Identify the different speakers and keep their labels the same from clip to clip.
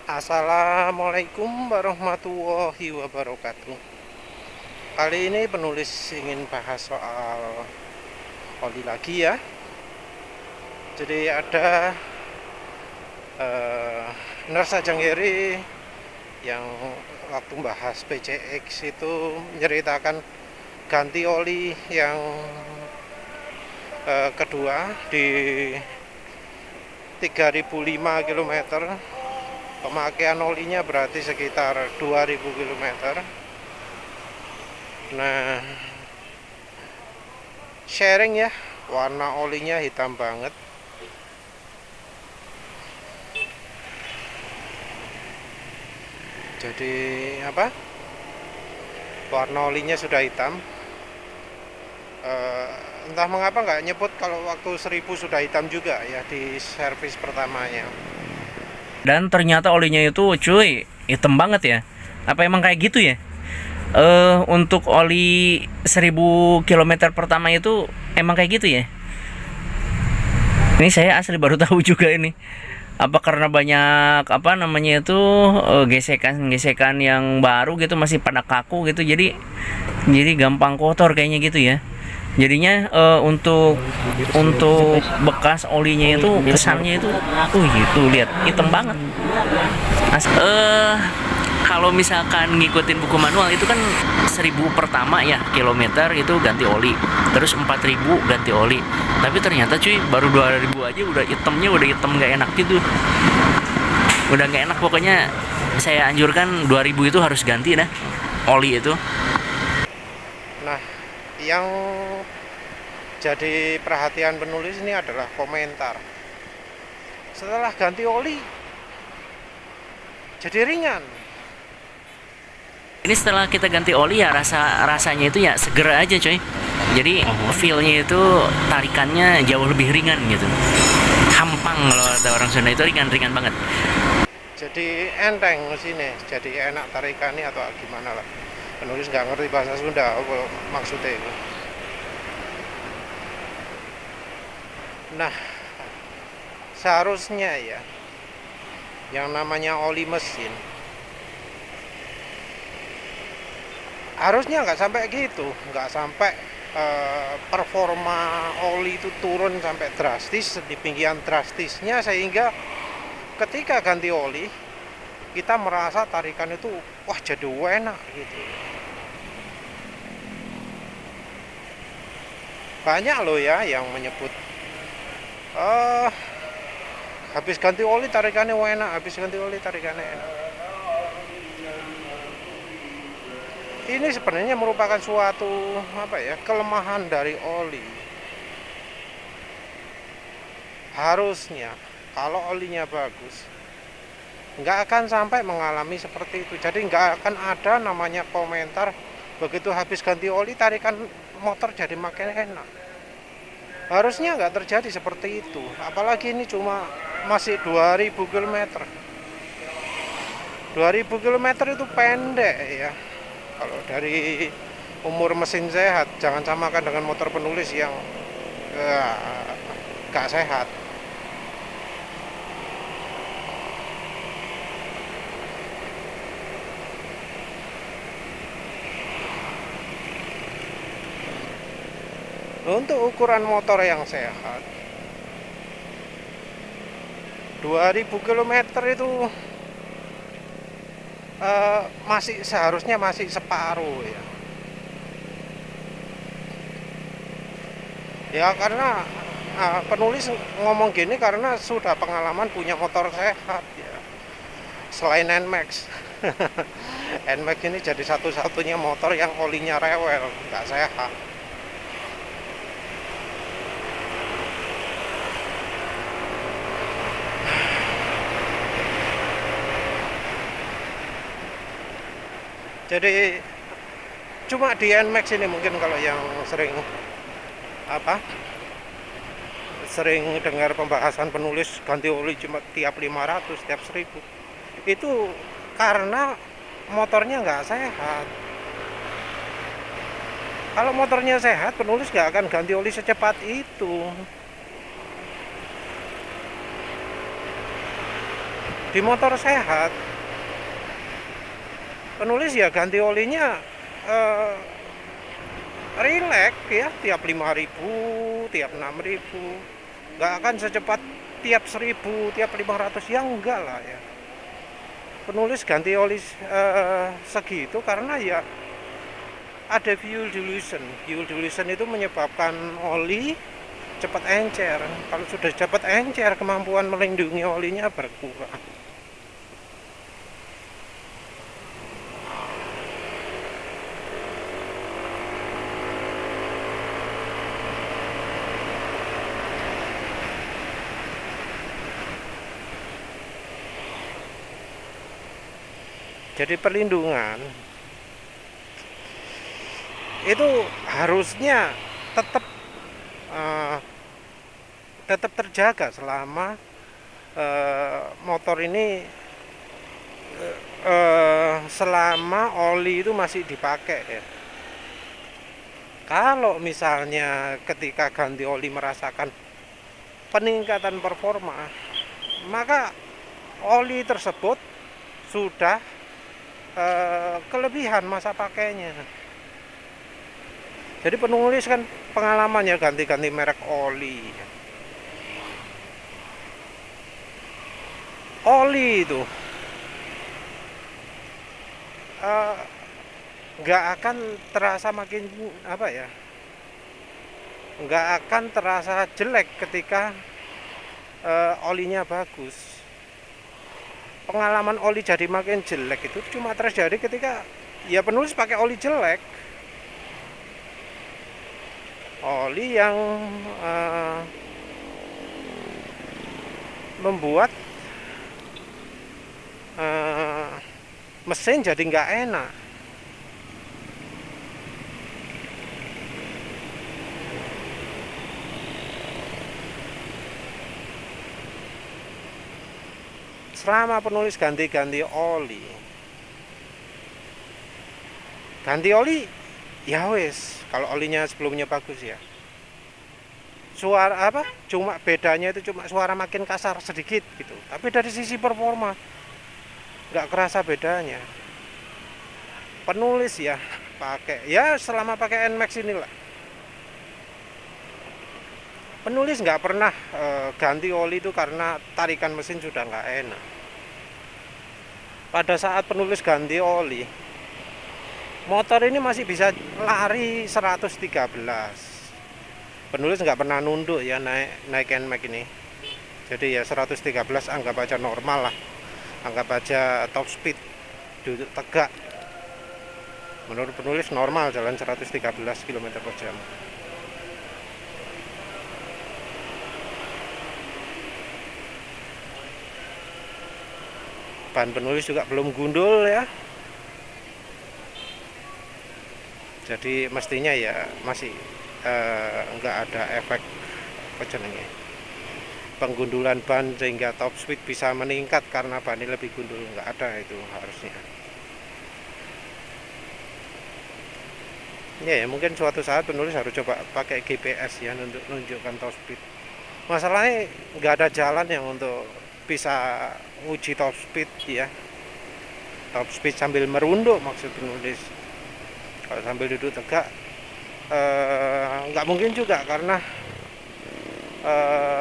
Speaker 1: Assalamualaikum warahmatullahi wabarakatuh. Kali ini penulis ingin bahas soal oli lagi ya. Jadi ada Nersa Janggeri yang waktu bahas PCX itu menceritakan ganti oli yang kedua di 3005 km. Pemakaian olinya berarti sekitar 2000 km. Nah, sharing ya, warna olinya hitam banget. Jadi apa? Warna olinya sudah hitam. Entah mengapa nggak nyebut kalau waktu 1000 sudah hitam juga ya di servis pertamanya.
Speaker 2: Dan ternyata olinya itu cuy hitam banget ya. Apa emang kayak gitu ya? Untuk oli 1000 km pertama itu emang kayak gitu ya? Ini saya asli baru tahu juga ini. Apa karena banyak apa namanya itu gesekan-gesekan yang baru gitu masih pada kaku gitu, jadi gampang kotor kayaknya gitu ya. Jadinya untuk bekas olinya itu kesannya itu, itu lihat hitam banget. Kalau misalkan ngikutin buku manual itu kan 1000 pertama ya kilometer itu ganti oli, terus 4000 ganti oli. Tapi ternyata cuy baru 2000 aja udah hitam nggak enak gitu, udah nggak enak pokoknya. Saya anjurkan 2000 itu harus ganti dah oli itu.
Speaker 1: Nah, yang jadi perhatian penulis ini adalah komentar. Setelah ganti oli jadi ringan.
Speaker 2: Ini setelah kita ganti oli ya rasanya itu ya seger aja coy. Jadi feelnya itu tarikannya jauh lebih ringan gitu. Hampang kalau ada orang Sunda itu ringan banget.
Speaker 1: Jadi enteng sini, jadi enak tarikannya atau gimana lah. Penulis nggak ngerti bahasa Sunda apa maksudnya itu. Nah, seharusnya ya yang namanya oli mesin harusnya nggak sampai gitu, nggak sampai performa oli itu turun sampai drastis, demikian drastisnya sehingga ketika ganti oli kita merasa tarikan itu wah jadi enak gitu. Banyak loh ya yang menyebut habis ganti oli tarikannya enak, habis ganti oli tarikannya enak. Ini sebenarnya merupakan suatu kelemahan dari oli. Harusnya kalau olinya bagus nggak akan sampai mengalami seperti itu. Jadi nggak akan ada namanya komentar begitu habis ganti oli tarikan motor jadi makin enak. Harusnya nggak terjadi seperti itu. Apalagi ini cuma masih 2000 km. 2000 km itu pendek ya. Kalau dari umur mesin sehat, jangan samakan dengan motor penulis yang gak sehat. Untuk ukuran motor yang sehat 2000 km itu masih seharusnya masih separuh ya. Ya karena penulis ngomong gini karena sudah pengalaman punya motor sehat ya. Selain NMAX. NMAX ini jadi satu-satunya motor yang olinya rewel, nggak sehat. Jadi cuma di NMAX ini mungkin kalau yang sering dengar pembahasan penulis ganti oli cuma tiap 500, tiap 1000. Itu karena motornya nggak sehat. Kalau motornya sehat, penulis nggak akan ganti oli secepat itu. Di motor sehat penulis ya ganti olinya relax ya, tiap 5.000, tiap 6.000, nggak akan secepat tiap 1.000, tiap 500, ya enggak lah ya. Penulis ganti oli segitu karena ya ada fuel dilution. Fuel dilution itu menyebabkan oli cepat encer. Kalau sudah cepat encer, kemampuan melindungi olinya berkurang. Jadi perlindungan itu harusnya tetap tetap terjaga selama motor ini selama oli itu masih dipakai ya. Kalau misalnya ketika ganti oli merasakan peningkatan performa, maka oli tersebut sudah kelebihan masa pakainya. Jadi penulis kan pengalamannya ganti-ganti merek oli. Oli itu nggak akan terasa makin apa ya? Nggak akan terasa jelek ketika olinya bagus. Pengalaman oli jadi makin jelek itu cuma terjadi ketika ya penulis pakai oli jelek, oli yang membuat mesin jadi nggak enak. Selama penulis ganti-ganti oli ya wes, kalau olinya sebelumnya bagus ya, suara apa cuma bedanya itu cuma suara makin kasar sedikit gitu, tapi dari sisi performa nggak kerasa bedanya. Penulis ya pakai ya selama pakai NMAX inilah, penulis nggak pernah ganti oli itu karena tarikan mesin sudah nggak enak. Pada saat penulis ganti oli, motor ini masih bisa lari 113. Penulis nggak pernah nunduk ya naik NMAX ini. Jadi ya 113 anggap aja normal lah, anggap aja top speed, duduk tegak. Menurut penulis normal jalan 113 km/jam. Ban penulis juga belum gundul ya, jadi mestinya ya masih nggak ada efek penggundulan ban sehingga top speed bisa meningkat karena ban ini lebih gundul, nggak ada itu harusnya. Ya mungkin suatu saat penulis harus coba pakai GPS ya untuk menunjukkan top speed. Masalahnya nggak ada jalan yang untuk bisa uji top speed ya, top speed sambil merunduk maksud penulis. Kalau sambil duduk tegak nggak mungkin juga, karena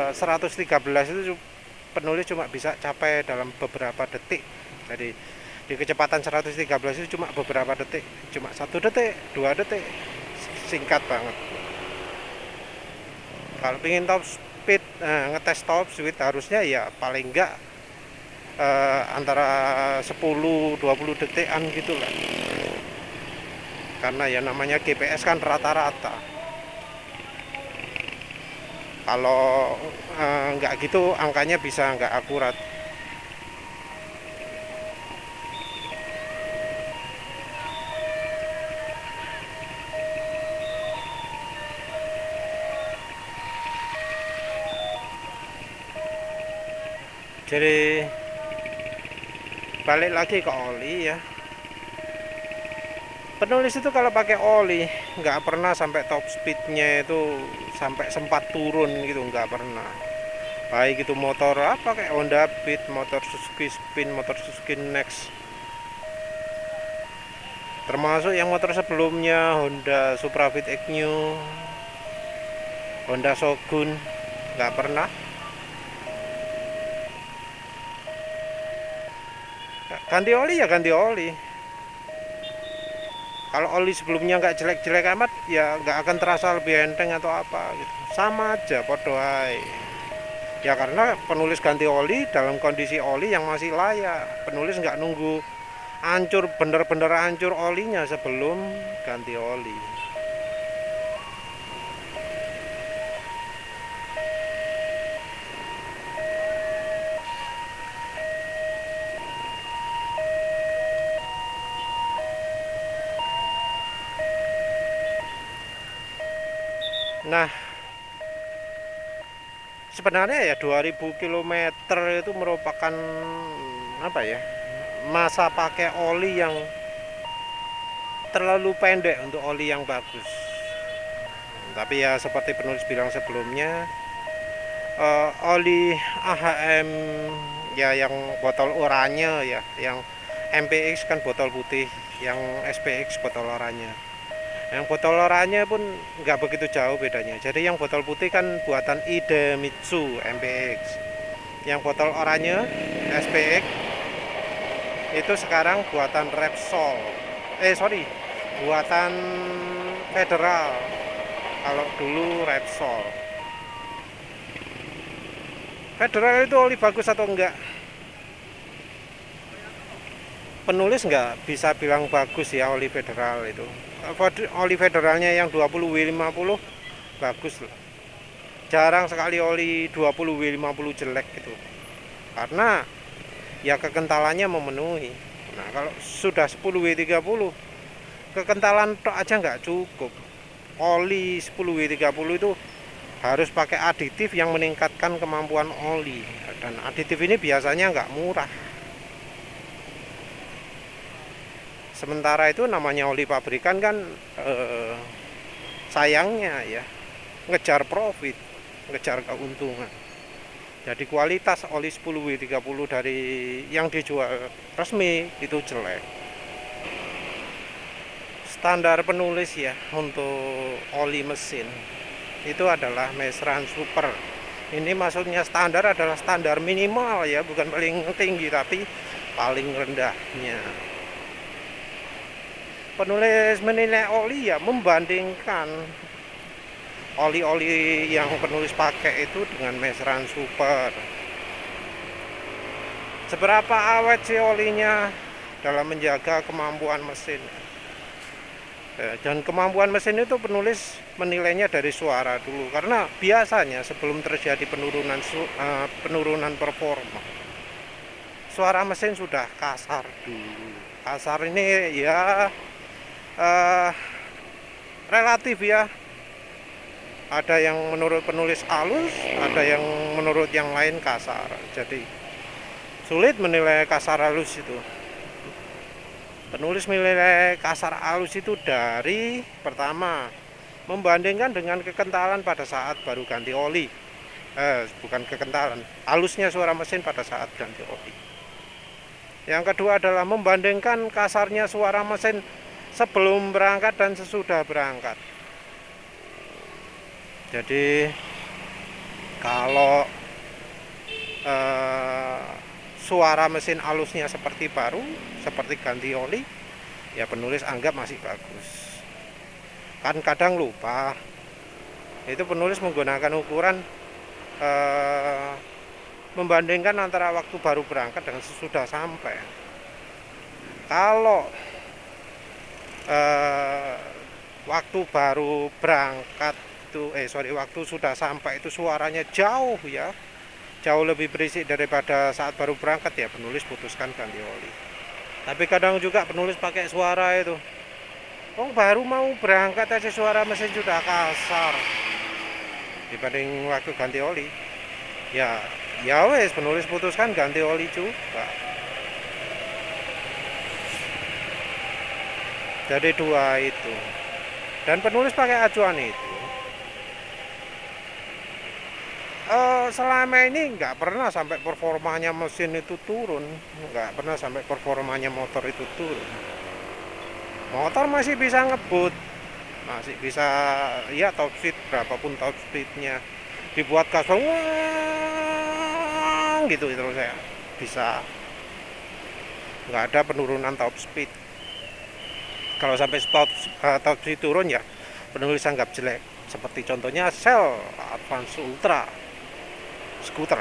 Speaker 1: 113 itu penulis cuma bisa capai dalam beberapa detik. Jadi di kecepatan 113 itu cuma beberapa detik, cuma 1 detik, 2 detik, singkat banget. Kalau ingin top speed, ngetes top speed harusnya ya paling enggak antara 10-20 detikan gitulah. Karena ya namanya GPS kan rata-rata. Kalau nggak gitu angkanya bisa nggak akurat. Jadi balik lagi ke oli ya, penulis itu kalau pakai oli nggak pernah sampai top speednya itu sampai sempat turun gitu, nggak pernah. baik itu motor apa kayak Honda Beat, motor Suzuki Spin, motor Suzuki Next, termasuk yang motor sebelumnya Honda Supra Fit New, Honda Shogun, nggak pernah. Ganti oli ya ganti oli. Kalau oli sebelumnya nggak jelek-jelek amat ya nggak akan terasa lebih enteng atau apa gitu, sama aja podo ae. Ya karena penulis ganti oli dalam kondisi oli yang masih layak. Penulis nggak nunggu hancur, bener-bener hancur olinya sebelum ganti oli. Nah, sebenarnya ya 2000 km itu merupakan apa ya, masa pakai oli yang terlalu pendek untuk oli yang bagus. Tapi ya seperti penulis bilang sebelumnya, oli AHM ya yang botol oranye ya, yang MPX kan botol putih, yang SPX botol oranye. Yang botol oranye pun nggak begitu jauh bedanya. Jadi yang botol putih kan buatan Idemitsu MPX. Yang botol oranye SPX itu sekarang buatan Repsol. Buatan Federal. Kalau dulu Repsol. Federal itu oli bagus atau enggak? Penulis nggak bisa bilang bagus ya oli Federal itu. Oli federalnya yang 20W50 bagus loh. Jarang sekali oli 20W50 jelek gitu. Karena ya kekentalannya memenuhi. Nah, kalau sudah 10W30 kekentalan tok aja nggak cukup. Oli 10W30 itu harus pakai aditif yang meningkatkan kemampuan oli. Dan aditif ini biasanya nggak murah. Sementara itu namanya oli pabrikan kan sayangnya ya ngejar profit, ngejar keuntungan. Jadi kualitas oli 10W30 dari yang dijual resmi itu jelek. Standar penulis ya untuk oli mesin itu adalah Mesran Super. Ini maksudnya standar adalah standar minimal ya, bukan paling tinggi tapi paling rendahnya. Penulis menilai oli ya membandingkan oli-oli yang penulis pakai itu dengan Mesran Super. Seberapa awet sih olinya dalam menjaga kemampuan mesin. Dan kemampuan mesin itu penulis menilainya dari suara dulu, karena biasanya sebelum terjadi penurunan performa, suara mesin sudah kasar dulu. Kasar ini ya relatif ya, ada yang menurut penulis halus, ada yang menurut yang lain kasar. Jadi sulit menilai kasar halus itu. Penulis menilai kasar halus itu dari pertama membandingkan dengan kekentalan pada saat baru ganti oli. Bukan kekentalan, halusnya suara mesin pada saat ganti oli. Yang kedua adalah membandingkan kasarnya suara mesin sebelum berangkat dan sesudah berangkat. Jadi kalau suara mesin halusnya seperti baru, seperti ganti oli, ya penulis anggap masih bagus. Kan kadang lupa, itu penulis menggunakan ukuran membandingkan antara waktu baru berangkat dengan sesudah sampai. Kalau waktu baru berangkat itu waktu sudah sampai itu suaranya jauh ya, jauh lebih berisik daripada saat baru berangkat, ya penulis putuskan ganti oli. Tapi kadang juga penulis pakai suara itu, oh baru mau berangkat aja suara mesin sudah kasar dibanding waktu ganti oli. Ya wes, penulis putuskan ganti oli juga. Jadi dua itu, dan penulis pakai acuan itu kalau selama ini nggak pernah sampai performanya mesin itu turun, nggak pernah sampai performanya motor itu turun. Motor masih bisa ngebut, masih bisa ya top speed berapapun top speednya, dibuat gas gitu terus saya bisa, nggak ada penurunan top speed. Kalau sampai top speed turun ya penulisan anggap jelek, seperti contohnya Shell Advance Ultra skuter.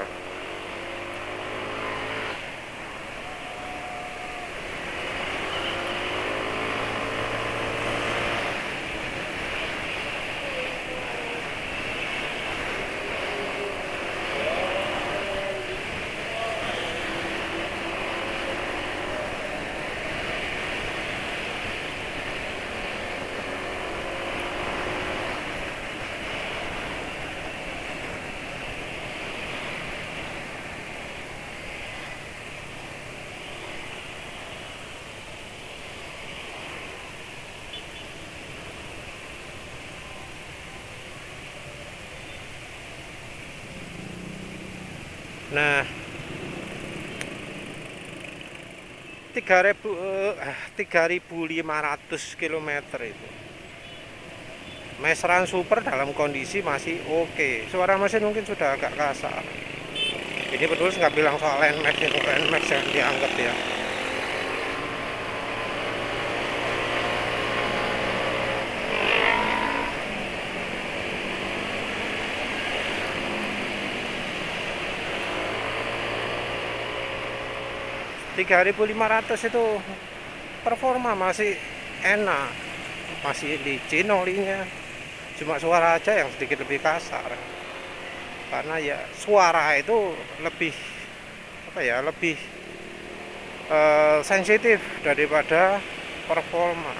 Speaker 1: Nah, 3.500 km itu Mesran Super dalam kondisi masih oke. Suara mesin mungkin sudah agak kasar. Ini penulis nggak bilang soal NMAX, itu NMAX yang dianggap ya. 3.500 itu performa masih enak, masih licin olinya, cuma suara aja yang sedikit lebih kasar, karena ya suara itu lebih apa ya, lebih sensitif daripada performa.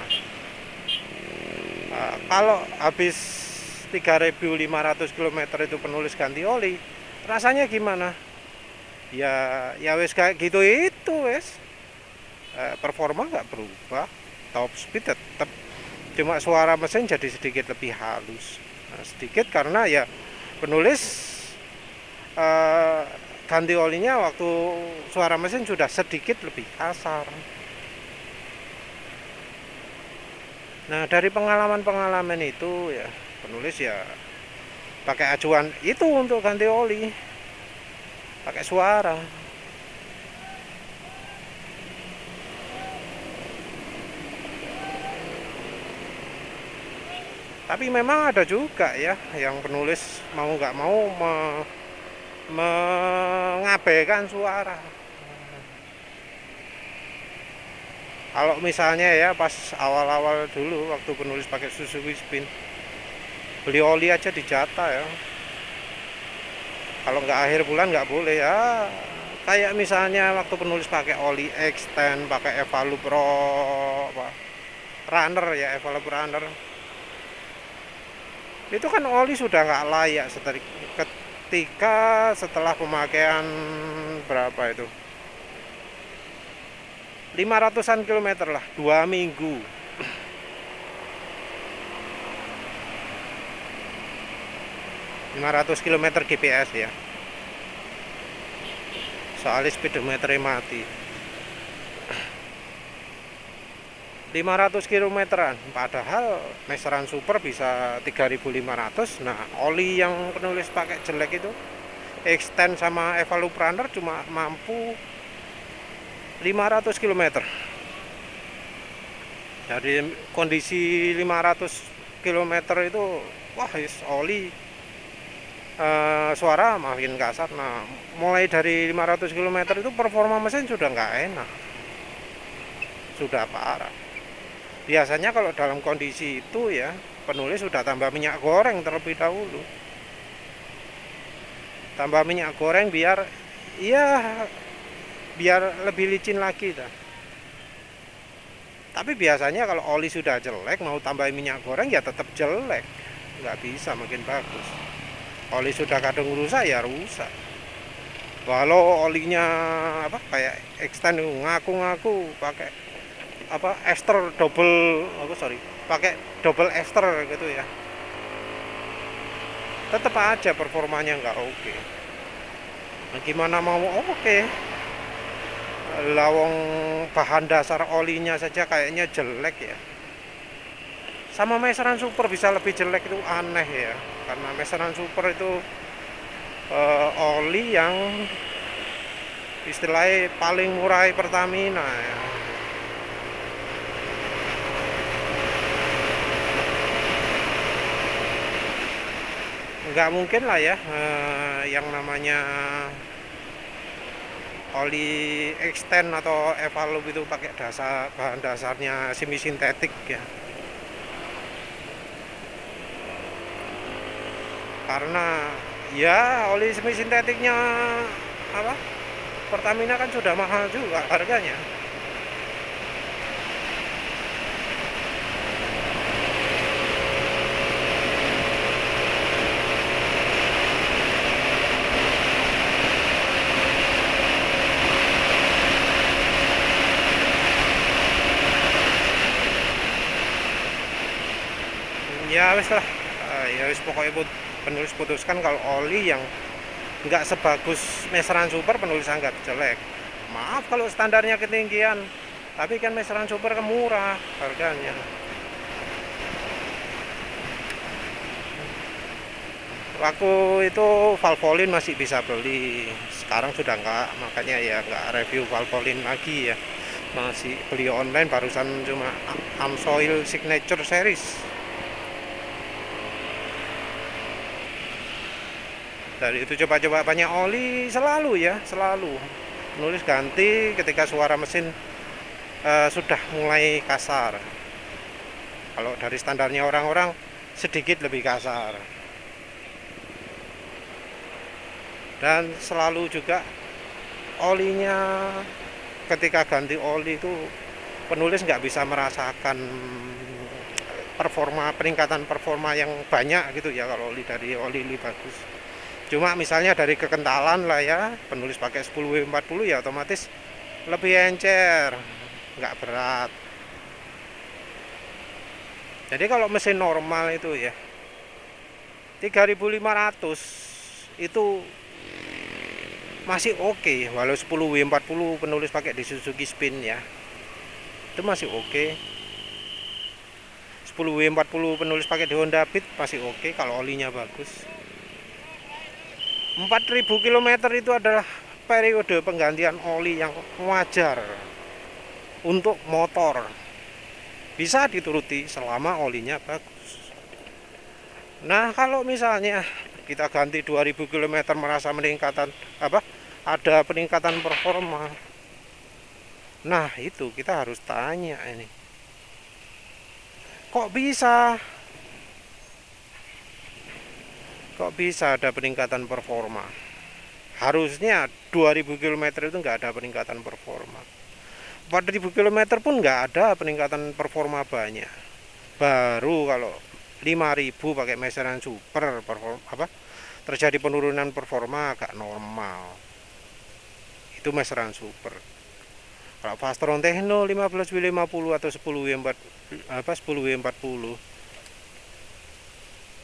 Speaker 1: Kalau habis 3.500 km itu penulis ganti oli, rasanya gimana? Ya wes kayak gitu itu wes, performa nggak berubah, top speed tetap, cuma suara mesin jadi sedikit lebih halus, sedikit karena ya penulis ganti olinya waktu suara mesin sudah sedikit lebih kasar. Nah, dari pengalaman itu ya penulis ya pakai acuan itu untuk ganti oli, pakai suara. Tapi memang ada juga ya yang penulis mau nggak mau mengabaikan suara. Kalau misalnya ya pas awal-awal dulu waktu penulis pakai Suzuki Spin, beli oli aja dijatah ya. Kalau nggak akhir bulan nggak boleh ya. Kayak misalnya waktu penulis pakai oli X10, pakai Evalup Runner ya, Evalup Runner. Itu kan oli sudah nggak layak ketika setelah pemakaian berapa itu? 500-an kilometer lah, 2 minggu. km GPS ya, soalnya speedometernya mati. 500 kilometeran, padahal Mesran Super bisa 3.500. Nah, oli yang penulis pakai jelek itu X10 sama Evalup Runner cuma mampu 500 km. Dari kondisi 500 km itu wah oli suara makin kasar. Nah, mulai dari 500 km itu performa mesin sudah nggak enak, sudah parah. Biasanya kalau dalam kondisi itu ya penulis sudah tambah minyak goreng terlebih dahulu, tambah minyak goreng biar lebih licin lagi dah. Tapi biasanya kalau oli sudah jelek mau tambah minyak goreng ya tetap jelek, nggak bisa makin bagus. Oli sudah kadang rusak ya rusak. Walau olinya apa kayak X10 ngaku-ngaku pakai apa ester pakai double ester gitu ya, tetap aja performanya nggak oke. Nah, gimana mau oke, lawang bahan dasar olinya saja kayaknya jelek ya. Sama meseran super bisa lebih jelek itu aneh ya, karena meseran super itu oli yang istilahnya paling murah Pertamina ya. Nggak mungkin lah ya yang namanya oli extend atau evalub itu pakai bahan dasarnya semi sintetik ya, karena ya oli semi sintetiknya apa Pertamina kan sudah mahal juga harganya. Ya wis lah, ya wis pokoknya penulis putuskan kalau oli yang nggak sebagus meseran super penulis anggap jelek. Maaf kalau standarnya ketinggian, tapi kan meseran super murah harganya. Waktu itu Valvoline masih bisa beli, sekarang sudah nggak, makanya ya nggak review Valvoline lagi ya. Masih beli online barusan cuma Amsoil Signature Series. Dari itu coba-coba banyak oli selalu ya, selalu nulis ganti ketika suara mesin sudah mulai kasar. Kalau dari standarnya orang-orang sedikit lebih kasar. Dan selalu juga olinya ketika ganti oli itu penulis nggak bisa merasakan peningkatan performa yang banyak gitu ya kalau oli dari oli bagus. Cuma misalnya dari kekentalan lah ya, penulis pakai 10W40 ya otomatis lebih encer, nggak berat. Jadi kalau mesin normal itu ya 3.500 itu masih oke, walau 10W40 penulis pakai di Suzuki Spin ya, itu masih oke. 10W40 penulis pakai di Honda Beat masih oke kalau olinya bagus. 4.000 km itu adalah periode penggantian oli yang wajar untuk motor, bisa dituruti selama olinya bagus. Nah kalau misalnya kita ganti 2.000 km merasa ada peningkatan performa, nah itu kita harus tanya ini, kok bisa ada peningkatan performa? Harusnya 2.000 km itu nggak ada peningkatan performa. 4.000 km pun nggak ada peningkatan performa banyak. Baru kalau 5.000 pakai meseran super terjadi penurunan performa agak normal. Itu meseran super. Kalau Fastron Techno 15W50 atau 10W40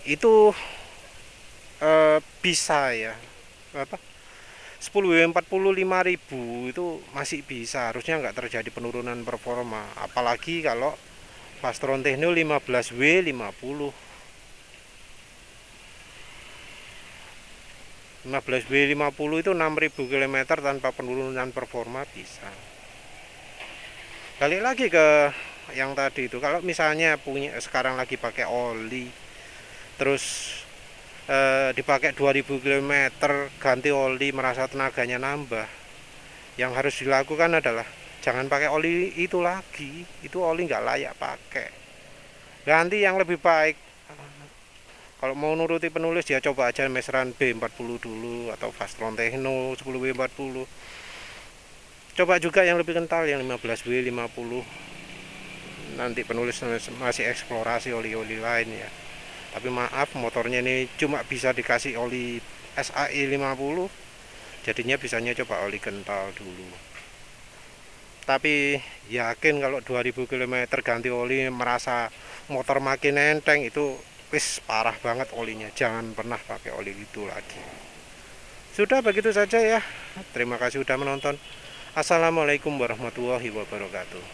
Speaker 1: itu bisa ya 10W40 5.000 itu masih bisa, harusnya nggak terjadi penurunan performa, apalagi kalau Fastron Techno 15W50 itu 6.000 km tanpa penurunan performa bisa. Balik lagi ke yang tadi itu, kalau misalnya sekarang lagi pakai oli terus dipakai 2.000 km ganti oli merasa tenaganya nambah, yang harus dilakukan adalah jangan pakai oli itu lagi, itu oli nggak layak pakai, ganti yang lebih baik. Kalau mau nuruti penulis ya coba aja meseran B40 dulu atau Fastron Techno 10W40, coba juga yang lebih kental yang 15W50, nanti penulis masih eksplorasi oli-oli lain ya. Tapi maaf, motornya ini cuma bisa dikasih oli SAE 50, jadinya bisanya coba oli kental dulu. Tapi yakin kalau 2.000 km ganti oli merasa motor makin enteng, itu wis parah banget olinya, jangan pernah pakai oli itu lagi. Sudah begitu saja ya. Terima kasih sudah menonton. Assalamualaikum warahmatullahi wabarakatuh.